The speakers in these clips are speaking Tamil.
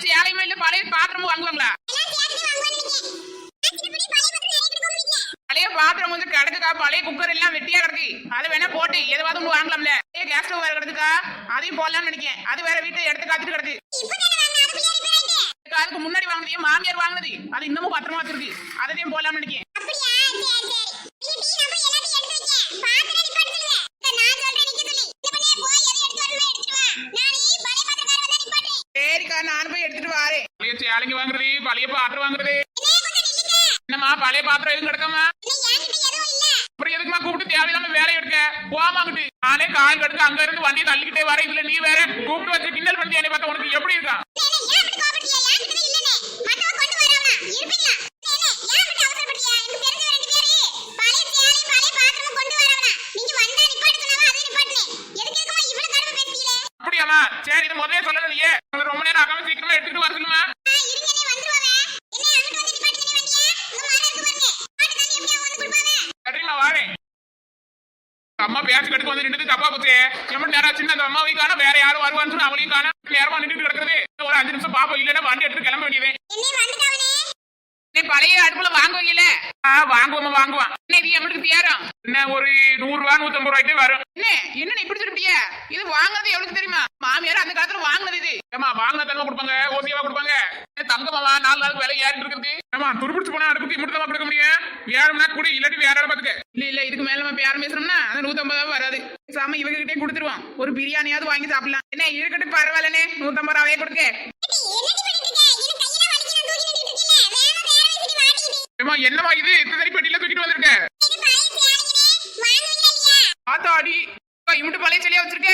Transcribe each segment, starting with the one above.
சேலையுமே இல்ல பழைய பாத்திரமும் வாங்குவாங்களா? பழைய பாத்திரம் கொஞ்சம் கிடக்குக்கா, பழைய குக்கர் எல்லாம் வெட்டியா கிடக்கு. அதை வேணா போட்டு எதுவாவது ஒண்ணு வாங்கலாம்ல. கேஸ் ஸ்டவ் வேற கிடக்குக்கா, அதையும் போடலாம்னு நினைக்கிறேன். அது வேற வீட்டு எடுத்து காத்துட்டு கிடக்கு. அதுக்கு முன்னாடி வாங்கினது மாமியார் வாங்கினது, அது இன்னமும் பத்திரமா வச்சிருக்கு. அதையும் போடலாம்னு நினைக்கிறேன். சரிக்கா, நானும் போய் எடுத்துட்டு வரேன். பழைய சேலைங்க வாங்குறது, பழைய பாத்திரம் வாங்குறது. என்னம்மா பழைய பாத்திரம் எதுவும் கிடக்காமா? அப்புறம் எதுக்குமா கூப்பிட்டு தேவையில்லாம வேலை எடுக்க போமாங்கிட்டு? நானே கால் கடுக்க அங்க இருந்து வண்டியை தள்ளிக்கிட்டே வர. இதுல நீ வேற கூப்பிட்டு வச்சு கிண்டல் பண்ணி என்னை பார்த்தா உனக்கு எப்படி இருக்கா? அப்படியாமா? சரி, இது முதலே சொல்லலையே. ரொம்ப நேரம் ஆகாம சீக்கிரமா எடுத்துட்டு வர சொல்லுமா. சரிம்மா வாரேன். அம்மா பேச்சு கடுக்க வந்து நின்று தப்பா போச்சு. எவ்வளவு நேரம் ஆச்சுன்னு அந்த அம்மாவையும் காண, வேற யாரும் வருவான்னு சொன்னா அவளையும் காண. நேரமா நின்று கிடக்குறது. ஒரு 5 நிமிஷம் பாப்போம், இல்லன்னா வண்டி எடுத்து கிளம்ப வேண்டியது. பழைய அடுப்புல வாங்குவீங்கல்ல? வாங்குவோமா வாங்குவான். என்ன இது எவ்வளவு தேரும்? என்ன ஒரு 100 ரூபா 150 ரூபாய்க்கு வரும். என்ன இப்படி சொல்லிட்டியா? இது வாங்குறது எவ்வளவு தெரியுமா? மாமியார் அந்த காலத்துல வாங்குனது இது. ஏமா வாங்கின தரமா கொடுப்பாங்க, ஓசியாவா கொடுப்பாங்க. தங்கமாவா 4 நாளுக்கு விலை ஏறிட்டு இருக்குது. ஏமா துருப்பிடிச்சு போனா அடுப்புக்கு மட்டும் தான் கொடுக்க முடியும். ஏறம்னா கூட இல்லாட்டி வேற இடம் பாத்துக்க. இல்ல இதுக்கு மேல நம்ம பேரம் பேசுறோம்னா அது 150 வராது. சாம இவங்க கிட்டே கொடுத்துருவோம். ஒரு பிரியாணியாவது வாங்கி சாப்பிடலாம். என்ன இருக்கட்டும், பரவாயில்லனே. 150 ரூபாயே கொடுக்க. என்னமா இது இத்தனை பெட்டியில தூக்கிட்டு வந்திருக்க? ஆத்தாடி, இவட்டு பழைய செடியா வச்சிருக்க.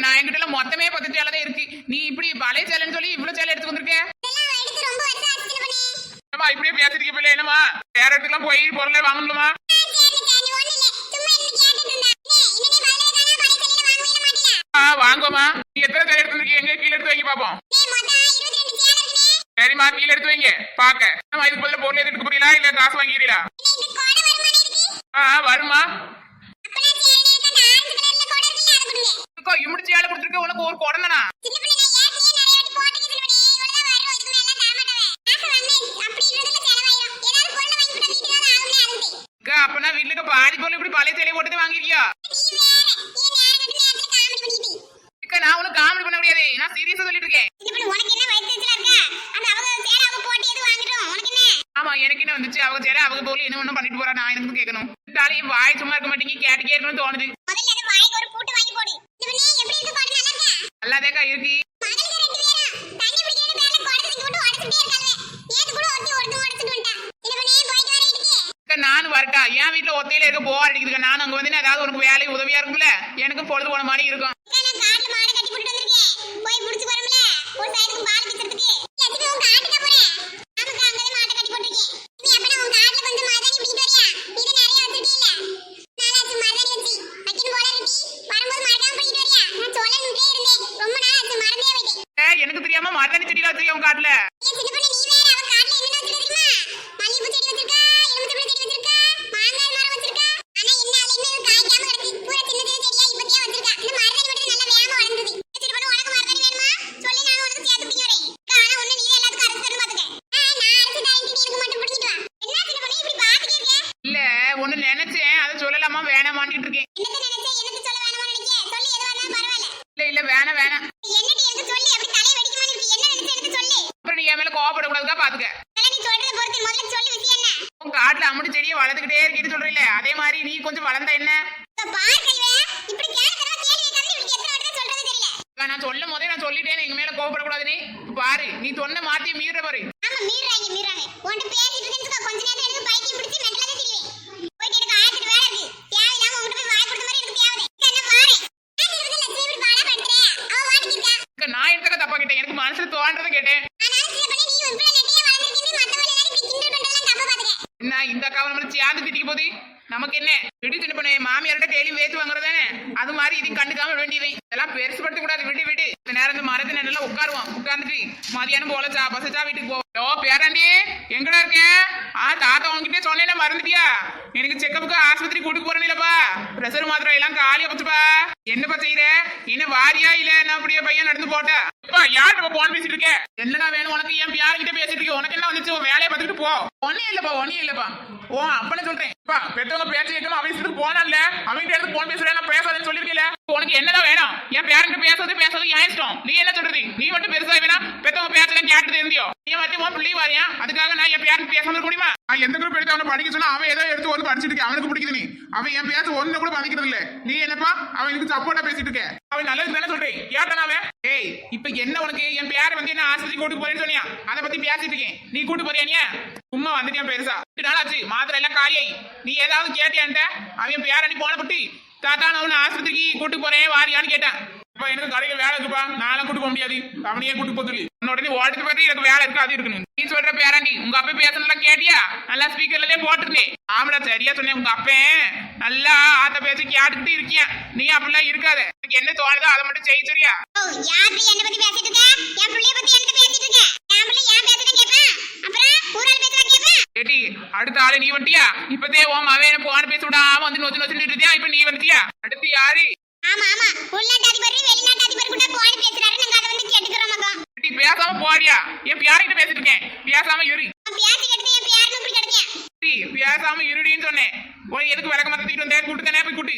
நான் என்கிட்ட மொத்தமே 10 சேலை இருக்கு. நீ இப்படி பழைய சேலைன்னு சொல்லி இவ்வளவு சேலை எடுத்து வந்திருக்க. இப்படியே பேசிருக்க பிள்ளை. என்னமா வேற இடத்துக்குலாம் போய் பொருளை வாங்கணுமா? வாங்குவோமா. நீ எத்தனை சேலை எடுத்து வந்திருக்கீங்க? எங்க கீழே எடுத்து வைங்க பாப்போம். சரிம்மா, கீழே எடுத்து வைங்க பாக்க. இதுக்கு பதில பொருள் எடுத்துக்க புரியல, இல்ல காசு வாங்கிக்கிறீங்களா? வருமா. இமுடி சேலை கொடுத்துருக்க, உனக்கு ஒரு குடந்தனா? அப்பனா வீட்டுக்கு பாதி பொருள் இப்படி பழைய சேலையை போட்டு வாங்கிருக்கியா? நான் உனக்கு காமெடி பண்ண முடியாது. நான் சீரியஸா சொல்லிட்டு இருக்கேன். ஆமா, எனக்கு என்ன வந்துச்சு? அவங்க சேர அவங்க போல என்ன ஒண்ணும் பண்ணிட்டு போறா. நான் எனக்கு கேட்கணும். தாலியும் வாய் சும்மா இருக்க மாட்டேங்க. கேட்டு கேட்கணும்னு தோணுது. நல்லாதேக்கா இருக்கு. நானும் வரட்டா? என் வீட்டுல ஒத்தையில இருக்க போர் அடிக்குதுங்க. நானும் அங்க வந்து ஏதாவது உனக்கு வேலை உதவியா இருக்கும்ல, எனக்கு பொழுது போன மாதிரி இருக்கும். எனக்கு தெரியாம மரணி செடியில வச்சிருக்கேன் உங்க காட்டுல. இல்ல ஒண்ணு நினைச்சேன், அதை சொல்லலாமா வேணாமான்னு இருக்கேன். இல்ல வேணாம் வேணாம். அப்புறம் நீ என் மேல கோவப்படக்கூடாதுக்கா பாத்துக்க. உங்க காட்டுல அம்முடி செடியை வளர்த்துக்கிட்டே இருக்கேன்னு சொல்றீல்ல, அதே மாதிரி நீ கொஞ்சம் வளர்ந்தா என்ன? நான் சொல்லும் போதே நான் சொல்லிட்டேன் எங்க மேல கோவப்படக்கூடாது. நீ பாரு, நீ சொன்ன மாத்தி மீற பாரு. நான் எடுத்துக்க தப்பா கேட்டேன், எனக்கு மனசுல தோன்றதை கேட்டேன். என்ன இந்த அக்காவை நம்மள சேர்ந்து திட்டிக்க போகுது? நமக்கு என்ன விடு சின்ன பண்ணு, மாமியார்கிட்ட கேள்வி வேத்து வாங்குறதானே, அது மாதிரி இதையும் கண்டுக்காம வேண்டியவை. இதெல்லாம் பெருசு படுத்த கூடாது. விட்டு இந்த நேரம் இந்த மரத்து நல்லா உட்காருவோம். உட்கார்ந்துட்டு மதியானம் போல பசச்சா வீட்டுக்கு போ. ஓ பேராண்டி எங்கடா இருக்கேன்? தாத்தா உங்ககிட்ட சொன்னேன்னா மறந்துட்டியா? எனக்கு செக்கப்புக்கு ஆஸ்பத்திரி கூட்டிட்டு போறேன்லப்பா. பிரஷர் மாத்திரை எல்லாம் காலியா போச்சுப்பா. என்னப்பா செய்யற? என்ன வாரியா இல்ல என்ன அப்படியே பையன் நடந்து போட்டா? யார் நம்ம போன் பேசிட்டு இருக்க? என்னடா வேணும் உனக்கு? என் யாருக்கிட்ட பேசிட்டு இருக்க? உனக்கு என்ன வந்துச்சு? வேலையை பார்த்துட்டு போ. ஒன்னும் இல்லப்பா. ஓ அப்பன்னு சொல்றேன். பெற்றவங்க பேச்சு கேட்கணும். அவன் இஷ்டத்துக்கு போனான்ல, அவங்க எடுத்து போன் பேசுறேன், நான் பேசாதேன்னு சொல்லிருக்கேன். உனக்கு என்னதான் வேணும்? என் பேரண்ட் பேசுறது என் இஷ்டம். நீ என்ன சொல்றது? நீ மட்டும் பெருசா வேணா பெற்றவங்க பேசலாம் கேட்டு இருந்தியோ? நீ மட்டும் உன் பிள்ளை வாரியா? அதுக்காக நான் என் பேரண்ட் பேசாம இருக்க முடியுமா? எந்த குரூப் எடுத்து அவனை படிக்க சொன்னா அவன் ஏதோ எடுத்து வந்து படிச்சுட்டு இருக்க. அவனுக்கு பிடிக்குது. நீ அவன் என் பேச ஒண்ணு கூட பதிக்கிறது இல்ல. நீ என்னப்பா அவனுக்கு சப்போர்ட்டா பேசிட்டு இருக்க? அவன் நல்லது தானே சொல்றேன். ஏட்டான அவன் ஏய் இப்ப என்ன உனக்கு? என் பேரை வந்து என்ன ஆஸ்பத்திரி கூட்டு போறேன்னு சொன்னியா? அதை பத்தி பேசிட்டு இருக்கேன். நீ கூட்டு போறியா? நீ சும்மா வந்துட்டியா பெருசா? 2 நாளாச்சு மாத்திரை எல்லாம் காரியாய். நீ ஏதாவது கேட்டியான்ட்ட? அவன் பேர நீ போன பட்டி தாத்தா நான் உன்னை ஆஸ்பத்திரிக்கு கூட்டு போறேன் வாரியான்னு கேட்டான். இப்ப எனக்கு கடையில வேலை இருக்குப்பா, நானும் கூட்டு போக முடியாது. அவனையே கூட்டு போது உடனே ஓடிட்டு போயிட்டு எனக்கு வேலை இருக்கு, அது இருக்கணும். நீ சொல்ற பேராண்டி உங்க அப்பா பேசலாம் கேட்டியா? நல்லா ஸ்பீக்கர்லயே போட்டுருந்தேன். ஆமாடா சரியா சொன்னேன். உங்க அப்பன் நல்லா ஆத்த பேசி கேட்டுக்கிட்டு இருக்கியா? நீ அப்படிலாம் இருக்காத. எனக்கு என்ன தோணுதோ அதை மட்டும் செய்ய. சரியா? கேட்டி அடுத்த ஆளு நீ வந்துட்டியா? இப்பதே ஓம் அவன் போன பேச விடாம வந்து நோச்சு நோச்சுட்டு இருந்தியா? இப்ப நீ வந்துட்டியா? அடுத்து யாரு? பேசாம போறியா? என் பேர்கிட்ட பேசிட்டு இருக்கேன். பேசாம இரு. பேசாம இருடின்னு சொன்னேன். போய் எதுக்கு விளக்க மாத்த தூக்கிட்டு வந்தேன்? கூட்டு தானே போய் கூட்டு.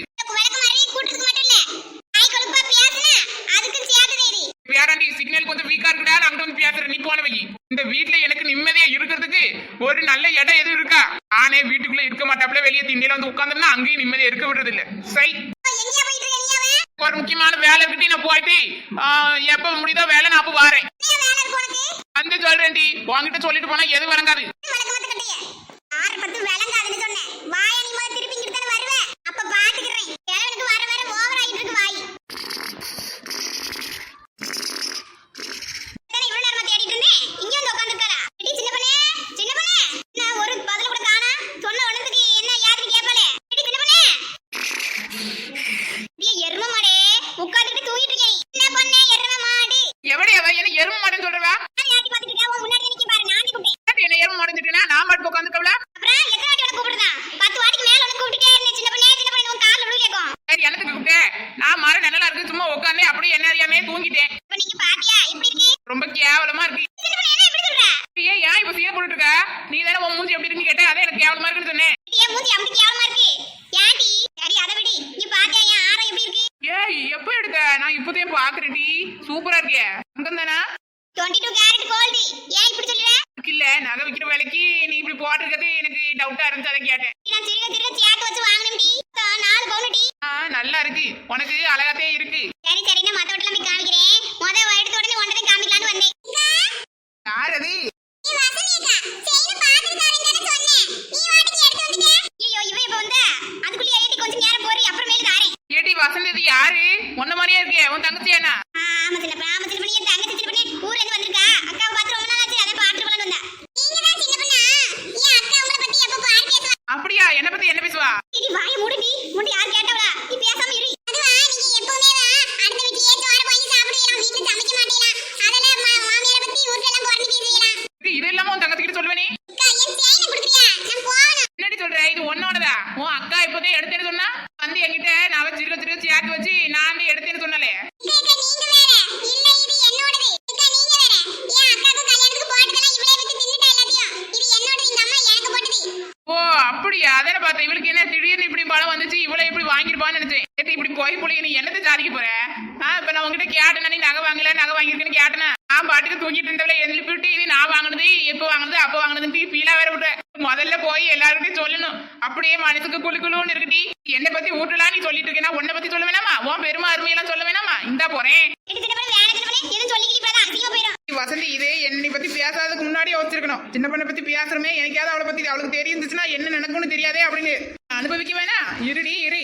பேராண்டி சிக்னல் கொஞ்சம் வீக்கா இருக்குடா. நான் அங்கிட்ட வந்து பேசுறேன். நீ போன வை. இந்த வீட்டுல எனக்கு நிம்மதியா இருக்கிறதுக்கு ஒரு நல்ல இடம் எதுவும் இருக்கா? நானே வீட்டுக்குள்ள இருக்க மாட்டாப்புல வெளியே திண்ணில வந்து உட்கார்ந்தோம்னா அங்கேயும் நிம்மதியா இருக்க விடுறது இல்ல. சை ஒரு முக்கியமான வேலை கிட்டே நான் போயிட்டு எப்ப முடியுதோ வேலை நான் அப்ப வாரேன். வந்து சொல்றேன்டி. உங்ககிட்ட சொல்லிட்டு போனா எது வழங்காது. ரொம்ப கேவலமா இருக்கு. ஏன் இப்ப சீன போட்டுட்டு இருக்க? நீ தானே உன் மூஞ்சி எப்படி இருக்குன்னு கேட்டேன். அதே எனக்கு கேவலமா இருக்குன்னு சொன்னேன். ஏய் எப்ப எடுக்க? நான் இப்போதையும் பாக்குறேன்டி. சூப்பரா இருக்கே. அங்கம் தானா? 22 கேரட் கோல்ட். ஏன் இப்படி சொல்ற? இல்ல நகை விக்கிற வேலைக்கு நீ இப்படி போட்டுக்கிறது எனக்கு டவுட்டா இருந்துச்சு, அதை கேட்டேன். நான் திருக சேர்த்து வச்சு வாங்குனேன்டி. 4 பவுன் டி. நல்லா இருக்கு. உனக்கு அழகாத்தே இருக்கு. சரி நான் மத்த வீட்ல போய் காமிக்கிறேன். எடுத்த உடனே ஒன்றரை காமிக்கலாம்னு வந்தேன். யார் அது? நீ வசனியக்கா. செயின பாத்துட்டாரேன்னு சொன்னேன். நீ வாட்டிக்கு எடுத்து வந்துட்டே. ஐயோ இவ இப்ப வந்தா. அதுக்குள்ள ஏட்டி கொஞ்சம் நேரம் போறி அப்புறம் மேல தாரேன். ஏட்டி வசந்தி இது யாரு? உன்ன மாதிரியே இருக்கே. உன் தங்கச்சியானா? ஆமா சின்ன பண்ணி என் தங்கச்சி சின்ன பண்ணி ஊர்ல இருந்து வந்திருக்கா. அக்காவை பார்த்து ரொம்ப நாள் ஆச்சு. அத பாத்துட்டு போலாம்னு வந்தா. நீங்க தான் சின்ன பண்ணா. என் அக்கா உங்களை பத்தி எப்ப பாரு பேசுவா. அப்படியா? என்ன பத்தி என்ன பேசுவா? நீ வாயை மூடுடி. முடி யார் கேட்டவளா? நீ பேசாம இரு. அதுவா நீங்க எப்பவுமே அடுத்த வீட்லயே சோறு வாங்கி சாப்பிடுவீங்க. வீட்ல சமைக்க மாட்டீங்களா? அதெல்லாம் மாமியாரை பத்தி ஊர்ல எல்லாம் குறணி பேசுவீங்களா? இது இல்லாம உன் தங்கச்சி கிட்ட சொல்லுவே நீ? அக்கா என் செயினை கொடுக்குறியா? நான் போறேன். என்னடி சொல்ற? இது உன்னோடதா? உன் அக்கா இப்போதே எடுத்தேன்னு சொன்னா வந்து என்கிட்ட நான் சிறுக சேர்த்து வச்சு நான் எடுத்தேன்னு சொன்னலே. நீங்க வேற. இல்ல இது என்னோடது. நீங்க வேற. என் அக்காக்கு கல்யாணத்துக்கு போட்டதெல்லாம் இவளே விட்டு தின்னுட்டா எல்லாத்தையும். இது என்னோடது. இந்த அம்மா எனக்கு போட்டது. ஓ அப்படியா? அதான பார்த்தேன். இவளுக்கு என்ன திடீர்னு இப்படி பலம் வந்துச்சு? இவளை இப்படி வாங்கிருப்பான்னு நினைச்சேன். இப்படி போய் போய் நீ என்னத்தை சாதிக்க போற? இப்ப நான் உங்ககிட்ட கேட்டேன்னா நீ நகை வாங்கிருக்கேன்னு கேட்டேன்னா நான் பாட்டுக்கு தூங்கிட்டு இருந்தவள எழுப்பிட்டு இது நான் வாங்கினது எப்ப வாங்கினது அப்ப வாங்கினதுன்னு ஃபீலா வேற விடுற. முதல்ல போய் எல்லாருக்கிட்டையும் சொல்லணும். அப்படியே மனசுக்கு குழுன்னு இருக்குடி. என்னை பத்தி ஊட்டலாம் நீ சொல்லிட்டு இருக்கேன்னா உன்னை பத்தி சொல்ல வேணாமா? உன் பெருமை அருமையெல்லாம் சொல்ல வேணாமா? இந்தா போறேன். வசந்தி இதே என்னை பத்தி பேசாததுக்கு முன்னாடியே வச்சிருக்கணும். சின்ன பண்ணை பத்தி பேசுறமே எனக்காவது அவளை பத்தி அவளுக்கு தெரிஞ்சிச்சுன்னா என்ன நடக்கும்னு தெரியாதே அப்படின்னு அனுபவிக்க வேணா. இருடி இரு.